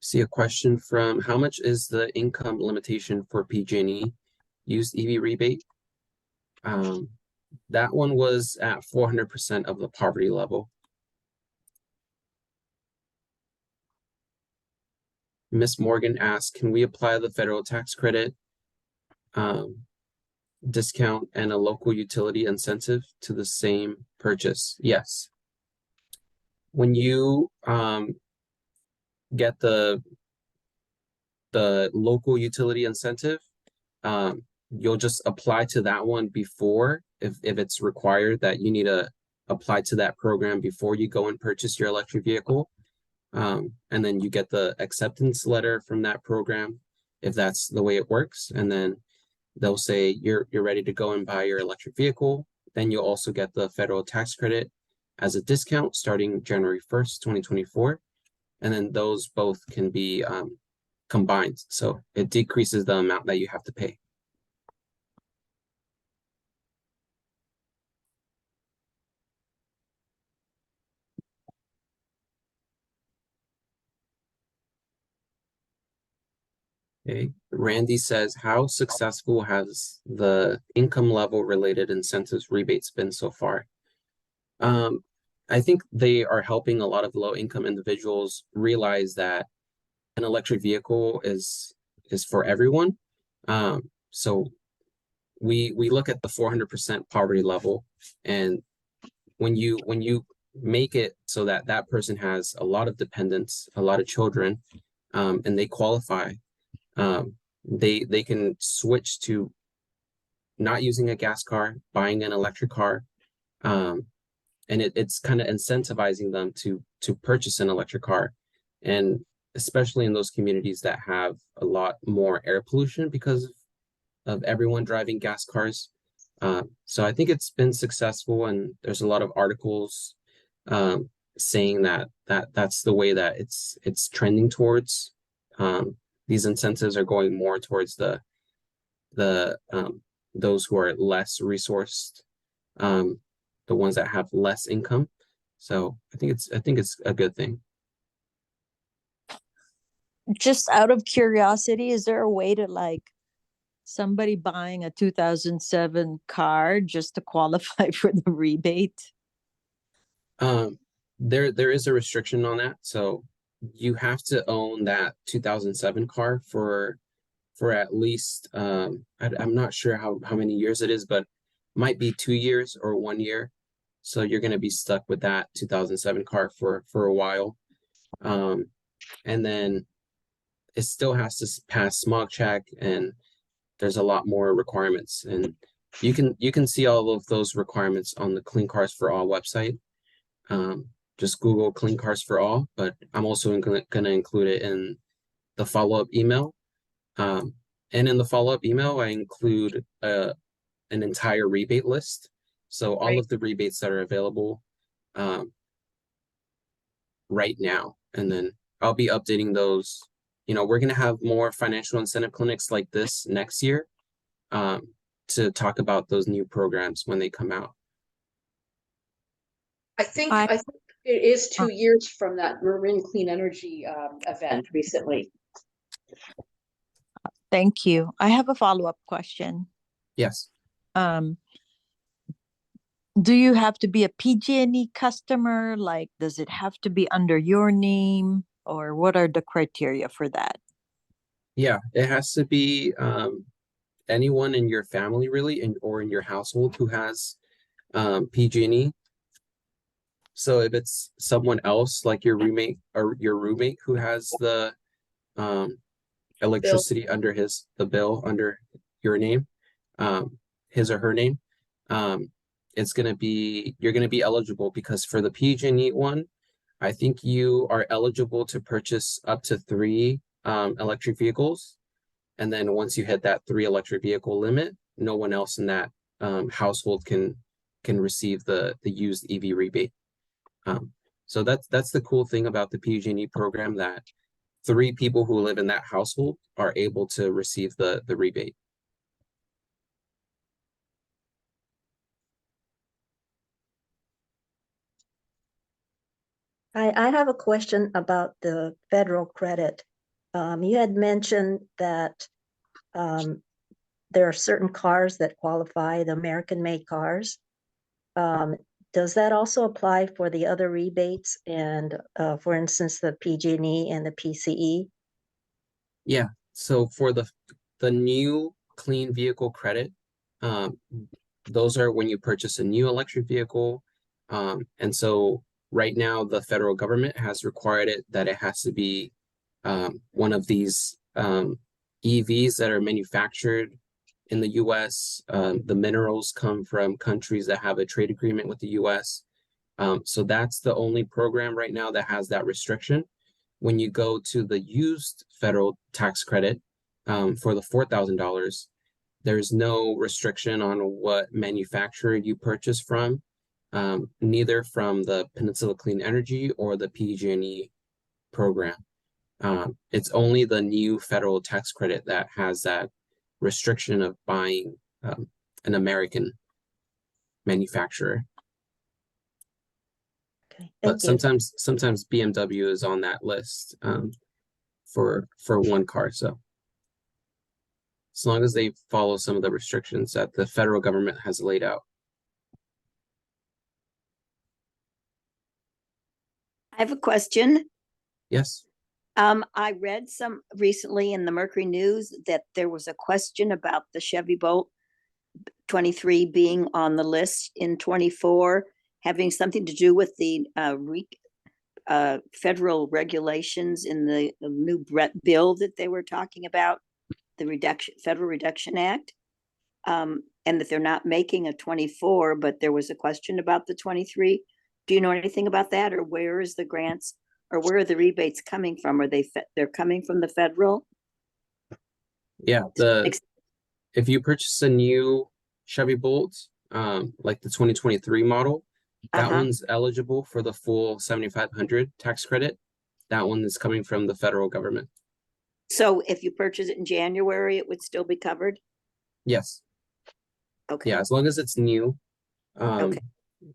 See a question from, how much is the income limitation for PG&E used EV rebate? That one was at 400% of the poverty level. Miss Morgan asked, can we apply the federal tax credit discount and a local utility incentive to the same purchase? Yes. When you get the local utility incentive, you'll just apply to that one before, if it's required that you need to apply to that program before you go and purchase your electric vehicle. And then you get the acceptance letter from that program, if that's the way it works. And then they'll say you're ready to go and buy your electric vehicle. Then you'll also get the federal tax credit as a discount starting January 1st, 2024. And then those both can be combined. So it decreases the amount that you have to pay. Okay, Randy says, how successful has the income level related incentives rebates been so far? I think they are helping a lot of low income individuals realize that an electric vehicle is for everyone. So we look at the 400% poverty level, and when you make it so that that person has a lot of dependents, a lot of children, and they qualify, they can switch to not using a gas car, buying an electric car, and it's kind of incentivizing them to purchase an electric car, and especially in those communities that have a lot more air pollution because of everyone driving gas cars. So I think it's been successful, and there's a lot of articles saying that that's the way that it's trending towards. These incentives are going more towards the those who are less resourced, the ones that have less income. So I think it's a good thing. Just out of curiosity, is there a way to, like, somebody buying a 2007 car just to qualify for the rebate? There is a restriction on that. So you have to own that 2007 car for at least I'm not sure how many years it is, but might be 2 years or 1 year. So you're going to be stuck with that 2007 car for a while. And then it still has to pass smog check, and there's a lot more requirements. And you can see all of those requirements on the Clean Cars for All website. Just Google Clean Cars for All, but I'm also going to include it in the follow-up email. And in the follow-up email, I include an entire rebate list. So all Right. of the rebates that are available right now. And then I'll be updating those. You know, we're going to have more financial incentive clinics like this next year to talk about those new programs when they come out. I think I- it is 2 years from that Marin Clean Energy event recently. Thank you. I have a follow-up question. Yes. Do you have to be a PG&E customer? Like, does it have to be under your name, or what are the criteria for that? Yeah, it has to be anyone in your family really, or in your household who has PG&E. So if it's someone else like your roommate who has the electricity under the bill under your name, his or her name, you're gonna be eligible, because for the PG&E one, I think you are eligible to purchase up to 3 electric vehicles. And then once you hit that 3 electric vehicle limit, no one else in that household can receive the used EV rebate. So that's the cool thing about the PG&E program, that 3 people who live in that household are able to receive the rebate. I have a question about the federal credit. You had mentioned that there are certain cars that qualify, the American-made cars. Does that also apply for the other rebates and, for instance, the PG&E and the PCE? Yeah. So for the new clean vehicle credit, those are when you purchase a new electric vehicle. And so right now the federal government has required it that it has to be one of these EVs that are manufactured in the US. The minerals come from countries that have a trade agreement with the US. So that's the only program right now that has that restriction. When you go to the used federal tax credit for the $4,000, there's no restriction on what manufacturer you purchase from, neither from the Peninsula Clean Energy or the PG&E program. It's only the new federal tax credit that has that restriction of buying an American manufacturer. Okay, But thank you. sometimes BMW is on that list for one car. So as long as they follow some of the restrictions that the federal government has laid out. I have a question. Yes. I read some recently in the Mercury News that there was a question about the Chevy Bolt 23 being on the list in 24, having something to do with the federal regulations in the new bill that they were talking about, the Federal Reduction Act, and that they're not making a 24, but there was a question about the 23. Do you know anything about that, or where is the grants, or where are the rebates coming from? Are they're coming from the federal? Yeah. If you purchase a new Chevy Bolt, like the 2023 model, that one's eligible for the full 7,500 tax credit. That one is coming from the federal government. So if you purchase it in January, it would still be covered? Yes. Okay. Yeah, as long as it's new. Okay.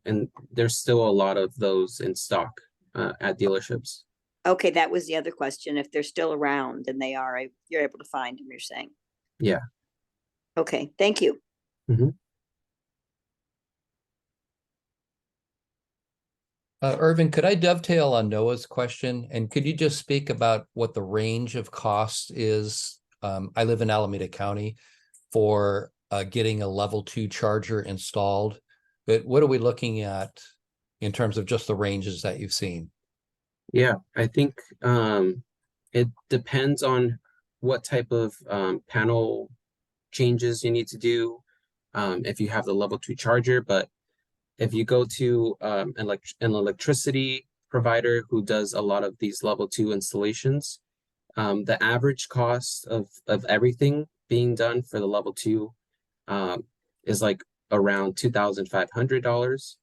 And there's still a lot of those in stock at dealerships. Okay, that was the other question. If they're still around, and they are, you're able to find them, you're saying? Yeah. Okay, thank you. Irvin, could I dovetail on Noah's question? And could you just speak about what the range of costs is? I live in Alameda County for getting a level 2 charger installed. But what are we looking at in terms of just the ranges that you've seen? Yeah, I think it depends on what type of panel changes you need to do if you have the level 2 charger. But if you go to an electricity provider who does a lot of these level 2 installations, the average cost of everything being done for the level 2 is like around $2,500.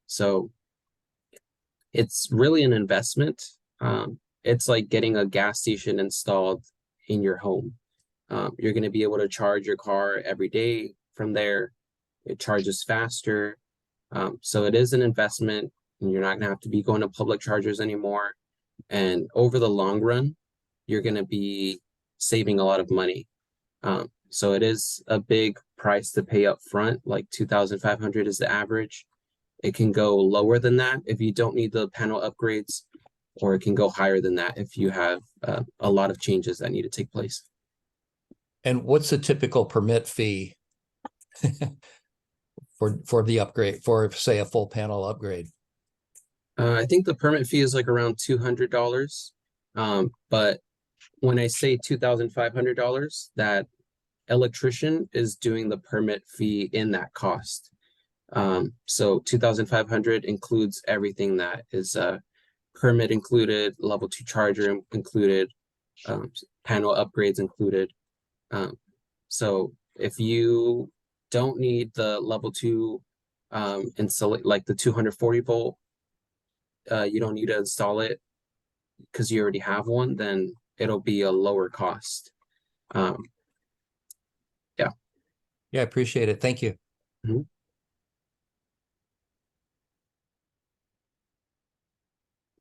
So it's really an investment. It's like getting a gas station installed in your home. You're going to be able to charge your car every day from there. It charges faster. So it is an investment, and you're not going to have to be going to public chargers anymore. And over the long run, you're going to be saving a lot of money. So it is a big price to pay up front, like $2,500 is the average. It can go lower than that if you don't need the panel upgrades, or it can go higher than that if you have a lot of changes that need to take place. And what's the typical permit fee for the upgrade, for say a full panel upgrade? I think the permit fee is like around $200. But when I say $2,500, that electrician is doing the permit fee in that cost. So $2,500 includes everything that is permit included, level 2 charger included, panel upgrades included. So if you don't need the level 2 install like the 240 volt, you don't need to install it because you already have one, then it'll be a lower cost. Yeah, I appreciate it. Thank you.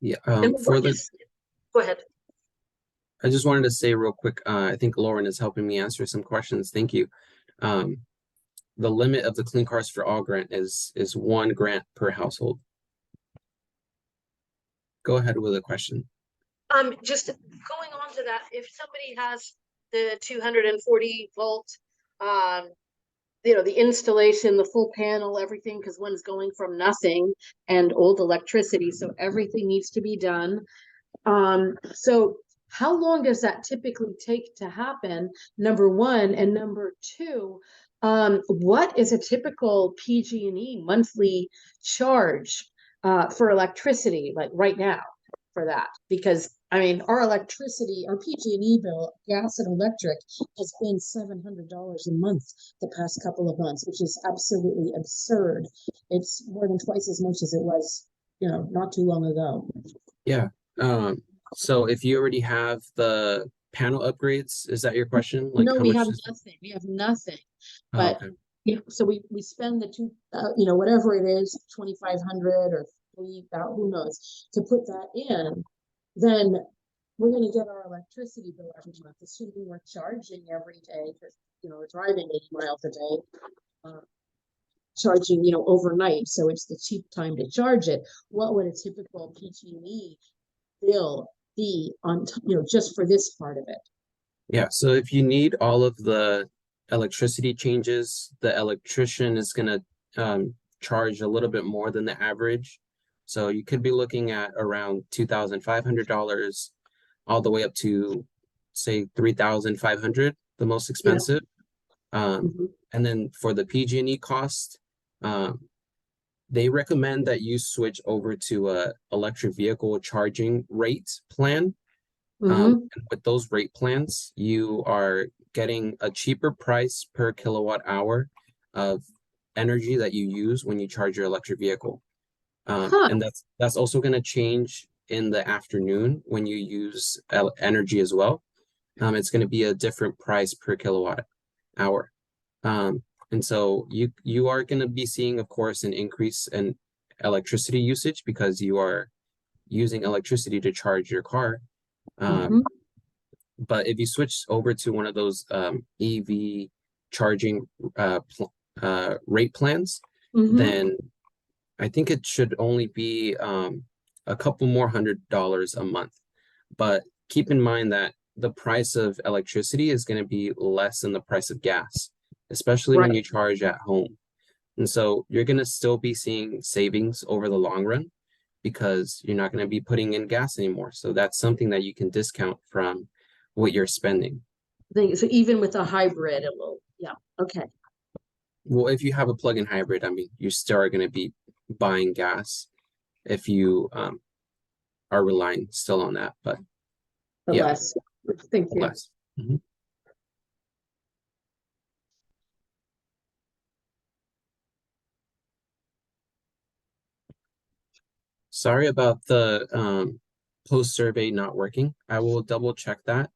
Yeah. And For what the is- Go ahead. I just wanted to say real quick, I think Lauren is helping me answer some questions. Thank you. The limit of the Clean Cars for All grant is 1 grant per household. Go ahead with a question. Just going on to that, if somebody has the 240 volt, the installation, the full panel, everything, because one's going from nothing and old electricity, so everything needs to be done. So how long does that typically take to happen? Number one, and number two, what is a typical PG&E monthly charge for electricity, like right now, for that? Because I mean, our electricity, our PG&E bill, gas and electric, has been $700 a month the past couple of months, which is absolutely absurd. It's more than twice as much as it was, not too long ago. Yeah. So if you already have the panel upgrades, is that your question? Like No, how we much have is- nothing. We have nothing. Oh, But okay. so we spend the whatever it is, 2,500 or 3,000, who knows, to put that in. Then we're going to get our electricity bill every month, assuming we're charging every day, because we're driving 80 miles a day, charging overnight, so it's the cheap time to charge it. What would a typical PG&E bill be on just for this part of it? Yeah, so if you need all of the electricity changes, the electrician is going to charge a little bit more than the average. So you could be looking at around $2,500 all the way up to, say, $3,500, the most expensive. Mhm. And then for the PG&E cost, they recommend that you switch over to a electric vehicle charging rate plan. And with those rate plans, you are getting a cheaper price per kilowatt hour of energy that you use when you charge your electric vehicle. And that's also going to change in the afternoon when you use energy as well. It's going to be a different price per kilowatt hour. And so you are going to be seeing, of course, an increase in electricity usage because you are using electricity to charge your car. But if you switch over to one of those EV charging rate plans, then I think it should only be a couple more $100s a month. But keep in mind that the price of electricity is going to be less than the price of gas, especially when Right. you charge at home. And so you're going to still be seeing savings over the long run because you're not going to be putting in gas anymore. So that's something that you can discount from what you're spending. So even with a hybrid, it will, yeah, okay. Well, if you have a plug-in hybrid, I mean, you still are going to be buying gas if you are relying still on that, but But yeah, less. Thank you. less. Mhm. Sorry about the post survey not working. I will double check that.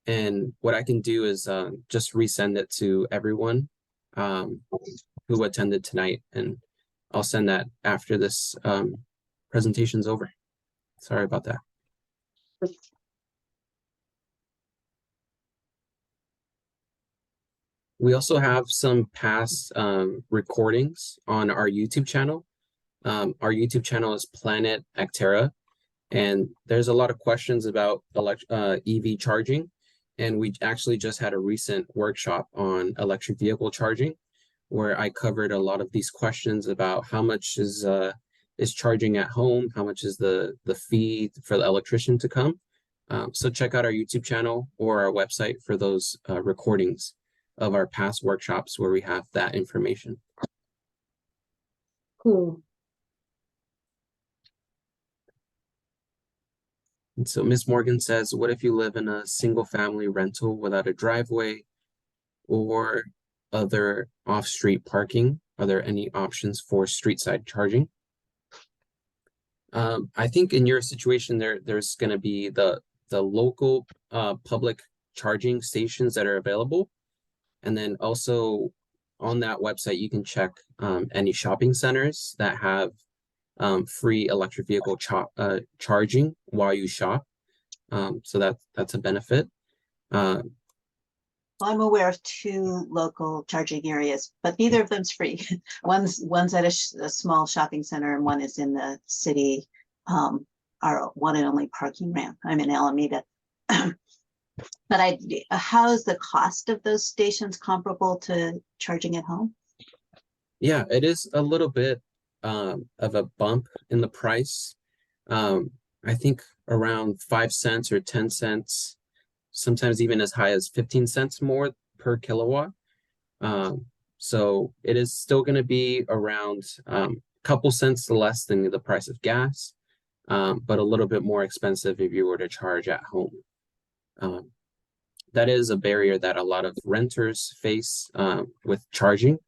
And what I can do is just resend it to everyone who attended tonight. And I'll send that after this presentation's over. Sorry about that. We also have some past recordings on our YouTube channel. Our YouTube channel is Planet Actera, and there's a lot of questions about EV charging. And we actually just had a recent workshop on electric vehicle charging, where I covered a lot of these questions about how much is charging at home, how much is the fee for the electrician to come. So check out our YouTube channel or our website for those recordings of our past workshops where we have that information. Cool. And so Ms. Morgan says, what if you live in a single family rental without a driveway or other off-street parking? Are there any options for street side charging? I think in your situation there's going to be the local public charging stations that are available. And then also on that website, you can check any shopping centers that have free electric vehicle charging while you shop. So that's a benefit. I'm aware of 2 local charging areas, but neither of them's free. One's at a small shopping center and one is in the city, our one and only parking ramp. I'm in Alameda. But how is the cost of those stations comparable to charging at home? Yeah, it is a little bit of a bump in the price. I think around 5 cents or 10 cents, sometimes even as high as 15 cents more per kilowatt. So it is still going to be around a couple cents less than the price of gas, but a little bit more expensive if you were to charge at home. That is a barrier that a lot of renters face with charging,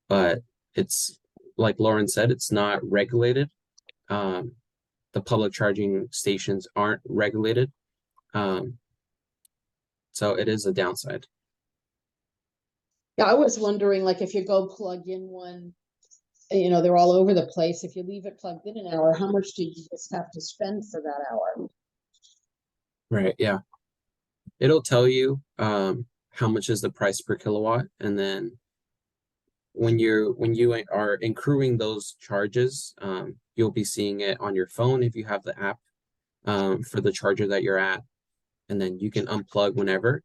but it's like Lauren said, it's not regulated. The public charging stations aren't regulated. So it is a downside. Yeah, I was wondering, like, if you go plug in one, you know, they're all over the place. If you leave it plugged in an hour, how much do you just have to spend for that hour? Right, yeah. It'll tell you how much is the price per kilowatt, and then when you are accruing those charges, you'll be seeing it on your phone if you have the app for the charger that you're at, and then you can unplug whenever.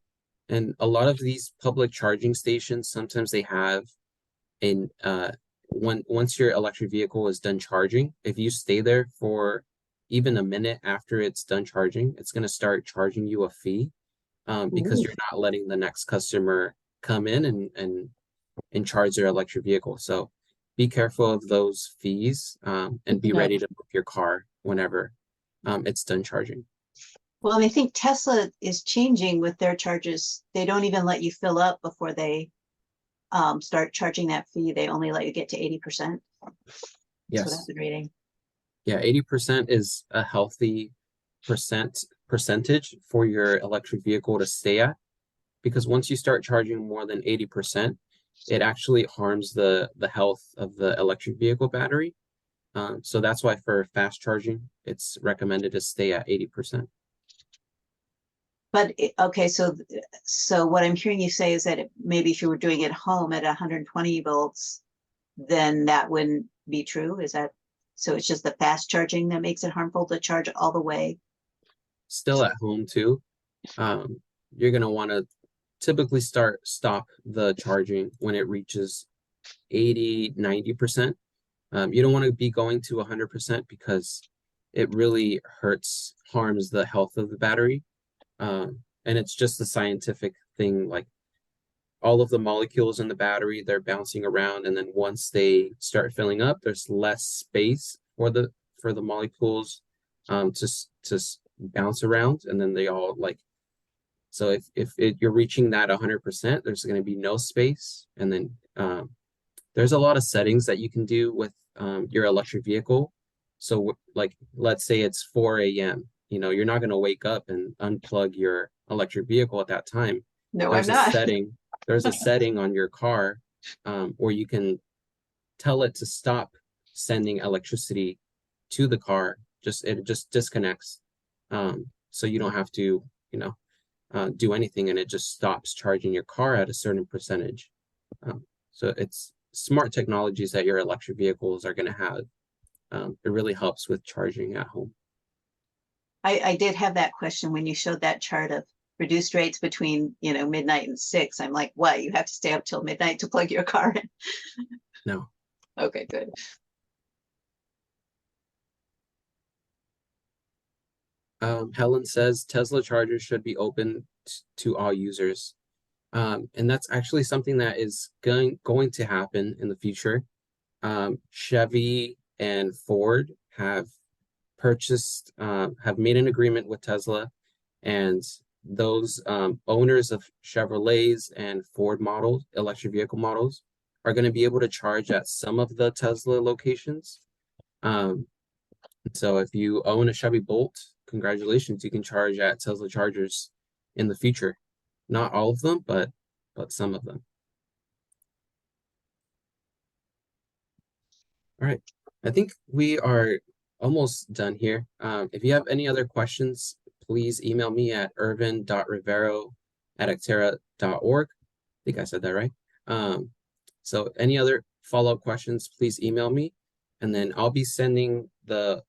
And a lot of these public charging stations, sometimes they have once your electric vehicle is done charging, if you stay there for even a minute after it's done charging, it's going to start charging you a fee because you're not letting the next customer come in and charge their electric vehicle. So be careful of those fees and be ready to move your car whenever it's done charging. Well, and I think Tesla is changing with their charges. They don't even let you fill up before they start charging that fee. They only let you get to 80%. That's what I've been reading. Yeah, 80% is a healthy percentage for your electric vehicle to stay at, because once you start charging more than 80%, it actually harms the health of the electric vehicle battery. So that's why for fast charging, it's recommended to stay at 80%. But okay, so what I'm hearing you say is that maybe if you were doing it home at 120 volts, then that wouldn't be true. Is that so? It's just the fast charging that makes it harmful to charge all the way. Still at home too. you're gonna want to typically stop the charging when it reaches 80-90%. You don't want to be going to 100% because it really harms the health of the battery. And it's just a scientific thing, like all of the molecules in the battery, they're bouncing around, and then once they start filling up, there's less space for the molecules to bounce around, and then they all like, so if you're reaching that 100%, there's going to be no space. And then there's a lot of settings that you can do with your electric vehicle. So like, let's say it's 4 a.m. You're not going to wake up and unplug your electric vehicle at that time. No, There's I'm a not. there's a setting on your car where you can tell it to stop sending electricity to the car. It just disconnects. So you don't have to, do anything, and it just stops charging your car at a certain percentage. So it's smart technologies that your electric vehicles are going to have. It really helps with charging at home. I did have that question when you showed that chart of reduced rates between, midnight and 6. I'm like, what? You have to stay up till midnight to plug your car in? No. Okay, good. Helen says Tesla chargers should be open to all users. And that's actually something that is going to happen in the future. Chevy and Ford have made an agreement with Tesla, and those owners of Chevrolets and Ford models, electric vehicle models, are going to be able to charge at some of the Tesla locations. So if you own a Chevy Bolt, congratulations, you can charge at Tesla chargers in the future. Not all of them, but some of them. All right, I think we are almost done here. If you have any other questions, please email me at irvin.rivero@actera.org. I think I said that right. So any other follow-up questions, please email me, and then I'll be sending the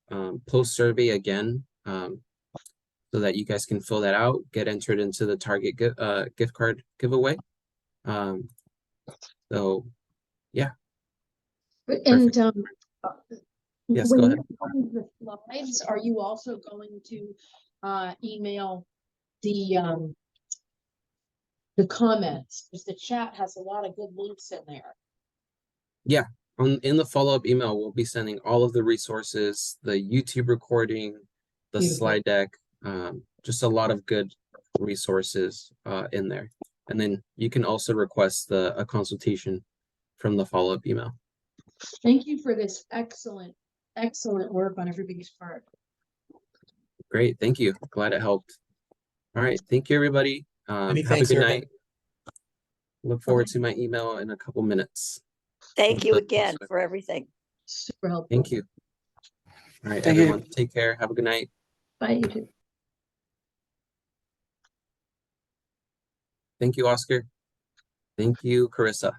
post survey again, so that you guys can fill that out, get entered into the Target gift card giveaway. So yeah. And Yes, when go you're ahead. doing the slides, are you also going to email the comments? Because the chat has a lot of good links in there. Yeah, in the follow-up email, we'll be sending all of the resources, the YouTube recording, the Beautiful. slide deck, just a lot of good resources in there. And then you can also request a consultation from the follow-up email. Thank you for this excellent work on everybody's part. Great, thank you. Glad it helped. All right, thank you, everybody. Have a thanks, good Irvin. night. Look forward to my email in a couple minutes. Thank you But- again for everything. Super helpful. Thank you. All right, Thank you. everyone, take care. Have a good night. Bye, you too. Thank you, Oscar. Thank you, Carissa.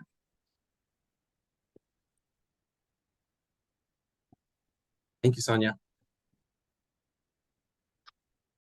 Thank you, Sonia.